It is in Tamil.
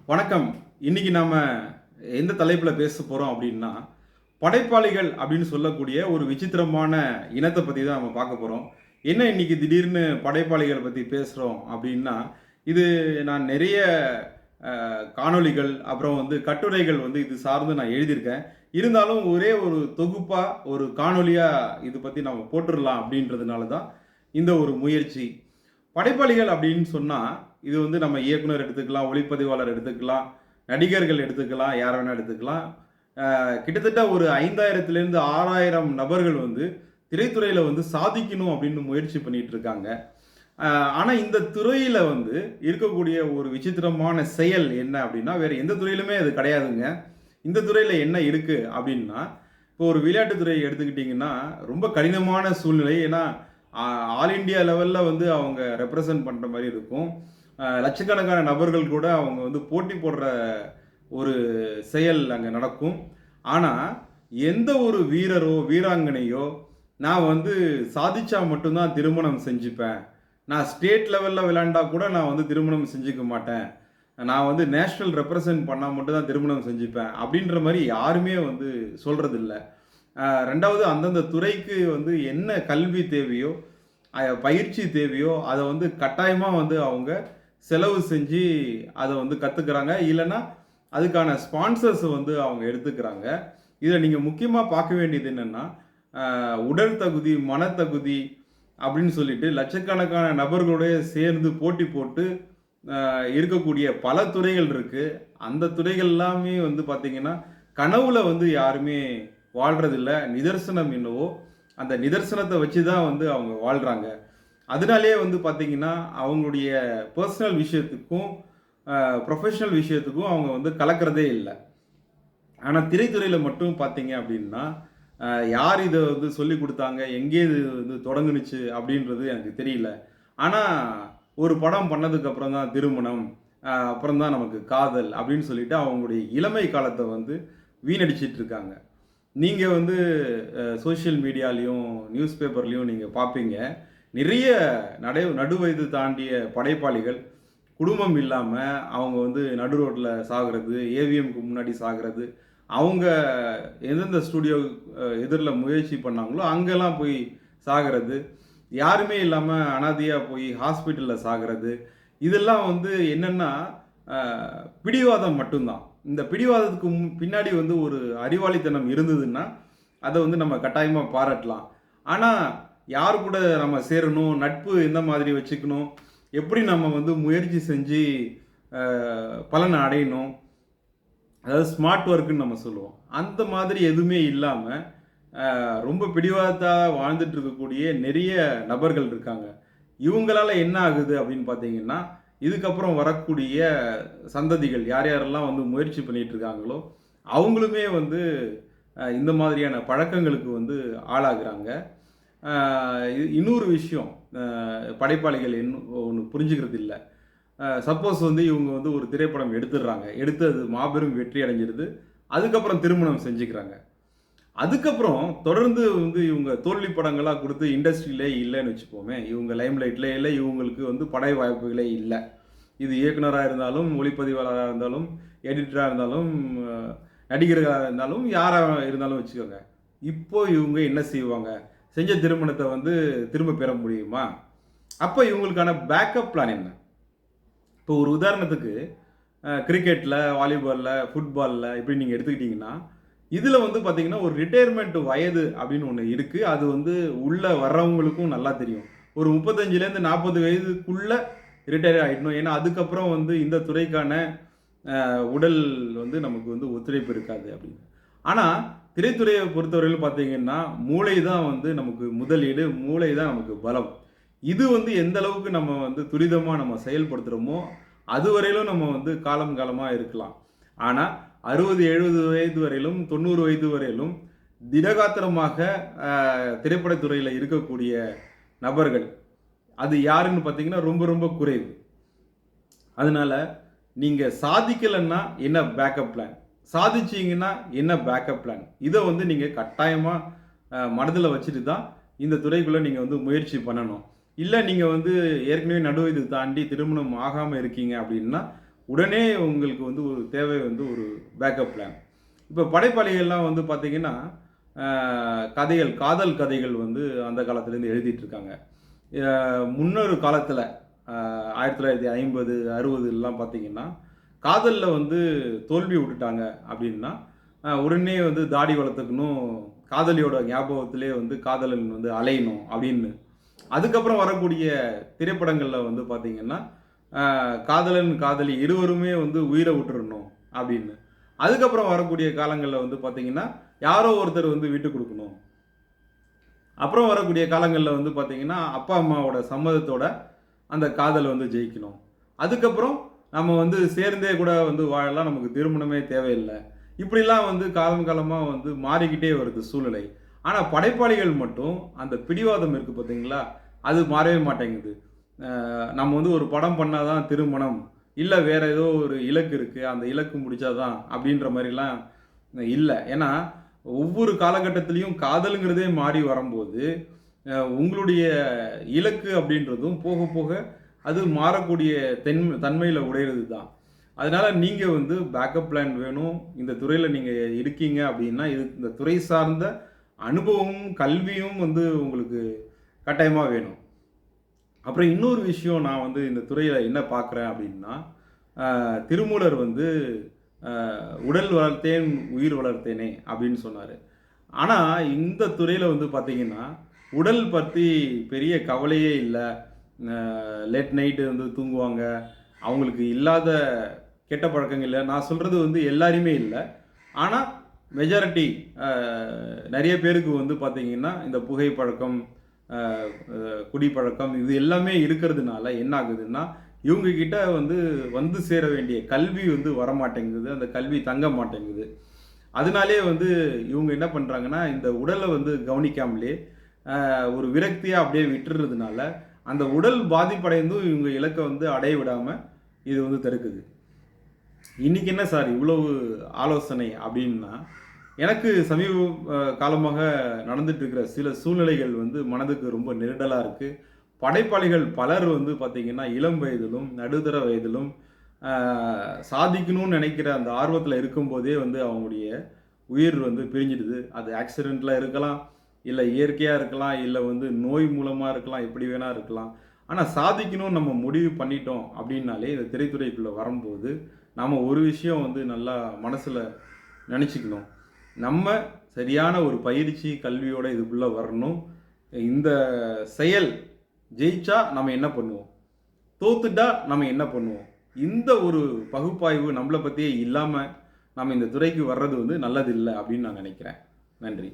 வணக்கம். இன்னைக்கு நாம எந்த தலைப்புல பேச போறோம் அப்படின்னா, படைப்பாளிகள் அப்படின்னு சொல்லக்கூடிய ஒரு விசித்திரமான இனத்த பத்தி தான் நம்ம பார்க்க போறோம். என்ன இன்னைக்கு திடீர்னு படைப்பாளிகள பத்தி பேசுறோம் அப்படின்னா, இது நான் நெறைய காணொளிகள், அப்புறம் கட்டுரைகள் இது சார்ந்து நான் எழுதியிருக்கேன். இருந்தாலும் ஒரே ஒரு தொகுப்பா, ஒரு காணொளியா இது பத்தி நம்ம போட்டுறலாம் அப்படின்றதுனால தான் இந்த ஒரு முயற்சி. படைப்பாளிகள் அப்படின்னு சொன்னா, இது நம்ம இயக்குனர் எடுத்துக்கலாம், ஒளிப்பதிவாளர் எடுத்துக்கலாம், நடிகர்கள் எடுத்துக்கலாம், யார வேணா எடுத்துக்கலாம். கிட்டத்தட்ட ஒரு 5000லேருந்து 6000 நபர்கள் திரைத்துறையில சாதிக்கணும் அப்படின்னு முயற்சி பண்ணிட்டு இருக்காங்க. அ ஆனா இந்த துறையில இருக்கக்கூடிய ஒரு விசித்திரமான செயல் என்ன அப்படின்னா, வேற எந்த துறையிலுமே அது கிடையாதுங்க. இந்த துறையில என்ன இருக்கு அப்படின்னா, இப்போ ஒரு விளையாட்டு துறையை எடுத்துக்கிட்டீங்கன்னா, ரொம்ப கடினமான சூழ்நிலை. ஏன்னா, ஆ ஆல் இண்டியா லெவல்ல அவங்க ரெப்ரசன்ட் பண்ற மாரி இருக்கும். லட்சக்கணக்கான நபர்கள் கூட அவங்க போட்டி போடுற ஒரு செயல் அங்க நடக்கும். ஆனா, எந்த ஒரு வீரரோ, வீராங்கனையோ, நான் சாதிச்சா மட்டும் தான் திருமணம் செஞ்சுப்பேன். நான் ஸ்டேட் லெவல்ல விளையாண்டா கூட நான் திருமணம் செஞ்சுக்க மாட்டேன். நான் நேஷனல் ரெப்ரசன்ட் பண்ணா மட்டும் தான் திருமணம் செஞ்சுப்பேன். அப்படின்ற மாரி யாருமே சொல்றதில்ல. 2வது அந்தந்த துறைக்கு என்ன கல்வி தேவையோ, பயிற்சி தேவையோ, அத கட்டாயமா அவங்க செலவு செஞ்சு அத கத்துக்கிறாங்க. இல்லன்னா, அதுக்கான ஸ்பான்சர்ஸ் அவங்க எடுத்துக்கிறாங்க. இதில நீங்க முக்கியமா பார்க்க வேண்டியது என்னன்னா, உடல் தகுதி, மனத்தகுதி அப்படின்னு சொல்லிட்டு லட்சக்கணக்கான நபர்களோட சேர்ந்து போட்டி போட்டு இருக்கக்கூடிய பல துறைகள் இருக்கு. அந்த துறைகள் எல்லாமே பார்த்தீங்கன்னா, கனவுல யாருமே வாழ்றதில்ல. நிதர்சனம் என்னவோ, அந்த நிதர்சனத்த வச்சு தான் அவங்க வாழ்றாங்க. அதனாலேயே பார்த்தீங்கன்னா, அவங்களுடைய பெர்சனல் விஷயத்துக்கும், ப்ரொஃபஷனல் விஷயத்துக்கும் அவங்க கலக்கிறதே இல்ல. ஆனா திரைத்துறையில மட்டும் பார்த்தீங்க அப்படின்னா, யார் இத சொல்லிக் குடுத்தாங்க? எங்கே இது தொடங்குனுச்சு? அப்படின்றது எனக்கு தெரியல. ஆனா, ஒரு படம் பண்ணதுக்கு அப்புறம் தான் திருமணம், அப்புறம் தான் நமக்கு காதல் அப்படின்னு சொல்லிட்டு அவங்களுடைய இளமை காலத்த வீணடிச்சிட்டு இருக்காங்க. நீங்க சோசியல் மீடியாலயும், நியூஸ் பேப்பர்லயும் நீங்க பார்ப்பீங்க. நிறைய நடுவயது தாண்டிய படைப்பாளிகள், குடும்பம் இல்லாம அவங்க நடு ரோட்ல சாகுறது, ஏவிஎம்க்கு முன்னாடி சாகுறது, அவங்க எந்தெந்த ஸ்டுடியோ எதிர்ல முயற்சி பண்ணாங்களோ, அங்கெல்லாம் போய் சாகுறது, யாருமே இல்லாம அனாதையா போய் ஹாஸ்பிட்டல்ல சாகுறது, இதெல்லாம் என்னன்னா, அ பிடிவாதம் மட்டும் தான். இந்த பிடிவாதத்துக்கு பின்னாடி ஒரு அறிவாளித்தனம் இருந்ததுன்னா, அத நம்ம கட்டாயமா பாராட்டலாம். ஆனா, யார் கூட நம்ம சேரணும், நட்பு எந்த மாதிரி வச்சுக்கணும், எப்படி நம்ம முயற்சி செஞ்சு பலன அடையணும், அதாவது ஸ்மார்ட் ஒர்க்குன்னு நம்ம சொல்லுவோம். அந்த மாதிரி எதுவுமே இல்லாம, ரொம்ப பிடிவாதத்தா வாழ்ந்துட்டு இருக்கக்கூடிய நெறைய நபர்கள் இருக்காங்க. இவங்களால என்ன ஆகுது அப்படின்னு பார்த்தீங்கன்னா, இதுக்கப்புறம் வரக்கூடிய சந்ததிகள் யார் யாரெல்லாம் முயற்சி பண்ணிட்டு இருக்காங்களோ, அவங்களுமே இந்த மாதிரியான பழக்கங்களுக்கு ஆளாகுறாங்க. அ இன்னொரு விஷயம், படைப்பாளிகள் ஒண்ணு புரிஞ்சுக்கிறது இல்ல. சப்போஸ் இவங்க ஒரு திரைப்படம் எடுத்துடுறாங்க. எடுத்து அது மாபெரும் வெற்றி அடைஞ்சிருது. அதுக்கப்புறம் திருமணம் செஞ்சுக்கிறாங்க. அதுக்கப்புறம் தொடர்ந்து இவங்க தோல்வி படங்களா குடுத்து இண்டஸ்ட்ரியிலே இல்லன்னு வச்சுப்போமே. இவங்க லைம் லைட்ல இல்ல. இவங்களுக்கு படை வாய்ப்புகளே இல்ல. இது இயக்குனரா இருந்தாலும், ஒளிப்பதிவாளரா இருந்தாலும், எடிட்டரா இருந்தாலும், அ நடிகர்களா இருந்தாலும், யாரா இருந்தாலும் வச்சுக்கோங்க. இப்போ இவங்க என்ன செய்வாங்க? செஞ்ச திருமணத்த திரும்ப பெற முடியுமா? அப்ப இவங்களுக்கான பேக்கப் பிளான் என்ன? இப்போ ஒரு உதாரணத்துக்கு கிரிக்கெட்ல, வாலிபால்ல, ஃபுட்பால்ல இப்படி நீங்க எடுத்துக்கிட்டீங்கன்னா, இதுல பார்த்தீங்கன்னா, ஒரு ரிட்டயர்மென்ட் வயது அப்படின்னு ஒண்ணு இருக்கு. அது உள்ள வர்றவங்களுக்கும் நல்லா தெரியும். ஒரு 35லேருந்து 40 வயதுக்குள்ள ரிட்டயர் ஆயிடணும். ஏன்னா, அதுக்கப்புறம் இந்த துறைக்கான உடல் நமக்கு ஒத்துழைப்பு இருக்காது அப்படின்னு. ஆனா, திரைத்துறைய பொறுத்தவரையிலும் பார்த்தீங்கன்னா, மூளை தான் நமக்கு முதலீடு, மூளை தான் நமக்கு பலம். இது எந்த அளவுக்கு நம்ம துரிதமா நம்ம செயல்படுத்துறோமோ, அதுவரையிலும் நம்ம காலம் காலமா இருக்கலாம். ஆனா 60, 70 வயது வரையிலும், 90 வயது வரையிலும் திடகாத்திரமாக திரைப்படத் துறையில இருக்கக்கூடிய நபர்கள், அது யாருன்னு பார்த்தீங்கன்னா, ரொம்ப ரொம்ப குறைவு. அதனால நீங்க சாதிக்கலன்னா என்ன பேக்கப் பிளான்? சாதிச்சீங்கன்னா என்ன பேக்கப் பிளான்? இத நீங்க கட்டாயமா மனதில வச்சுட்டு தான் இந்த துறைக்குள்ள நீங்க முயற்சி பண்ணணும். இல்ல நீங்க ஏற்கனவே நடுவயது தாண்டி திருமணம் ஆகாம இருக்கீங்க அப்படின்னா, உடனே உங்களுக்கு வந்து ஒரு தேவை வந்து ஒரு பேக்கப் பிளான். இப்போ படைப்பாளிகள்லாம் வந்து பார்த்தீங்கன்னா, கதைகள், காதல் கதைகள் வந்து அந்த காலத்துலேருந்து எழுதிட்டு இருக்காங்க. முன்னொரு காலத்தில 1950, 60லாம் பார்த்தீங்கன்னா, காதல்ல வந்து தோல்வி விட்டுட்டாங்க அப்படின்னா, உடனே வந்து தாடி வளர்த்துக்கணும், காதலியோட ஞாபகத்திலே வந்து காதலன் வந்து அலையணும் அப்படின்னு. அதுக்கப்புறம் வரக்கூடிய திரைப்படங்கள்ல வந்து பார்த்தீங்கன்னா, காதலன், காதலி இருவருமே வந்து உயிர விட்டுறணும் அப்படின்னு. அதுக்கப்புறம் வரக்கூடிய காலங்கள்ல வந்து பார்த்தீங்கன்னா, யாரோ ஒருத்தர் வந்து விட்டுக் குடுக்கணும். அப்புறம் வரக்கூடிய காலங்கள்ல வந்து பார்த்தீங்கன்னா, அப்பா, அம்மாவோட சம்மதத்தோட அந்த காதல் வந்து ஜெயிக்கணும். அதுக்கப்புறம் நம்ம வந்து சேர்ந்தே கூட வந்து வாழலாம். நமக்கு திருமணமே தேவையில்ல. இப்படிலாம் வந்து காலம் காலமா வந்து மாறிக்கிட்டே வருது சூழ்நிலை. ஆனா படைப்பாளிகள் மட்டும் அந்த பிடிவாதம் இருக்கு பார்த்தீங்களா? அது மாறவே மாட்டேங்குது. நம்ம வந்து ஒரு படம் பண்ணா தான் திருமணம், இல்ல வேற ஏதோ ஒரு இலக்கு இருக்கு. அந்த இலக்கு முடிச்சா தான் அப்படின்ற மாரிலாம் இல்ல. ஏன்னா, ஒவ்வொரு காலகட்டத்திலயும் காதல்ங்கிறதே மாறி வரம்போது, உங்களுடைய இலக்கு அப்படின்றதும் போக போக அது மாறக்கூடிய தன்மையில உடையறது தான். அதனால நீங்க வந்து பேக்கப் பிளான் வேணும். இந்த துறையில நீங்க இருக்கீங்க அப்படின்னா, இந்த துறை சார்ந்த அனுபவமும், கல்வியும் வந்து உங்களுக்கு கட்டாயமா வேணும். அப்புறம் இன்னொரு விஷயம் நான் வந்து இந்த துறையில என்ன பார்க்குறேன் அப்படின்னா, திருமூலர் வந்து "உடல் வளர்த்தேன், உயிர் வளர்த்தேனே" அப்படின்னு சொன்னாரு. ஆனா, இந்த துறையில வந்து பார்த்தீங்கன்னா, உடல் பத்தி பெரிய கவலையே இல்ல. லேட் நைட்டு வந்து தூங்குவாங்க. அவங்களுக்கு இல்லாத கெட்ட பழக்கங்கள் இல்ல. நான் சொல்றது வந்து எல்லாரையுமே இல்ல. ஆனா, மெஜாரிட்டி அ நெறைய பேருக்கு வந்து பார்த்தீங்கன்னா, இந்த புகை பழக்கம், அ அ குடிப்பழக்கம் இது எல்லாமே இருக்கிறதுனால என்ன ஆகுதுன்னா, இவங்க கிட்ட வந்து வந்து சேர வேண்டிய கல்வி வந்து வரமாட்டேங்குது. அந்த கல்வி தங்க மாட்டேங்குது. அதனாலேயே வந்து இவங்க என்ன பண்றாங்கன்னா, இந்த உடல வந்து கவனிக்காமலே, ஒரு விரக்தியா அப்படியே விட்டுறதுனால, அந்த உடல் பாதிப்படைந்தும் இவங்க இலக்க வந்து அடைய விடாம, இது வந்து தடுக்குது. இன்னைக்கு என்ன சார் இவ்வளவு ஆலோசனை அப்படின்னா, எனக்கு சமீப காலமாக நடந்துட்டு இருக்கிற சில சூழ்நிலைகள் வந்து மனதுக்கு ரொம்ப நெருடலா இருக்கு. படைப்பாளிகள் பலர் வந்து பார்த்தீங்கன்னா, இளம் வயதிலும், நடுத்தர வயதிலும் அ சாதிக்கணும்னு நெனைக்கிற அந்த ஆர்வத்தில இருக்கும்போதே வந்து அவங்களுடைய உயிர் வந்து பிரிஞ்சிடுது. அது ஆக்சிடென்ட்ல இருக்கலாம், இல்ல இயற்கையா இருக்கலாம், இல்ல வந்து நோய் மூலமா இருக்கலாம், எப்படி வேணா இருக்கலாம். ஆனா சாதிக்கணும்னு நம்ம முடிவு பண்ணிட்டோம் அப்படின்னாலே, இந்த திரைத்துறைக்குள்ள வரும்போது, நாம ஒரு விஷயம் வந்து நல்லா மனசுல நெனச்சுக்கணும். நம்ம சரியான ஒரு பயிற்சி, கல்வியோட இதுக்குள்ள வரணும். இந்த செயல் ஜெயிச்சா நம்ம என்ன பண்ணுவோம்? தோத்துட்டா நம்ம என்ன பண்ணுவோம்? இந்த ஒரு பகுப்பாய்வு நம்மள பத்தியே இல்லாம, நம்ம இந்த துறைக்கு வர்றது வந்து நல்லதில்ல அப்படின்னு நான் நெனைக்கிறேன். நன்றி.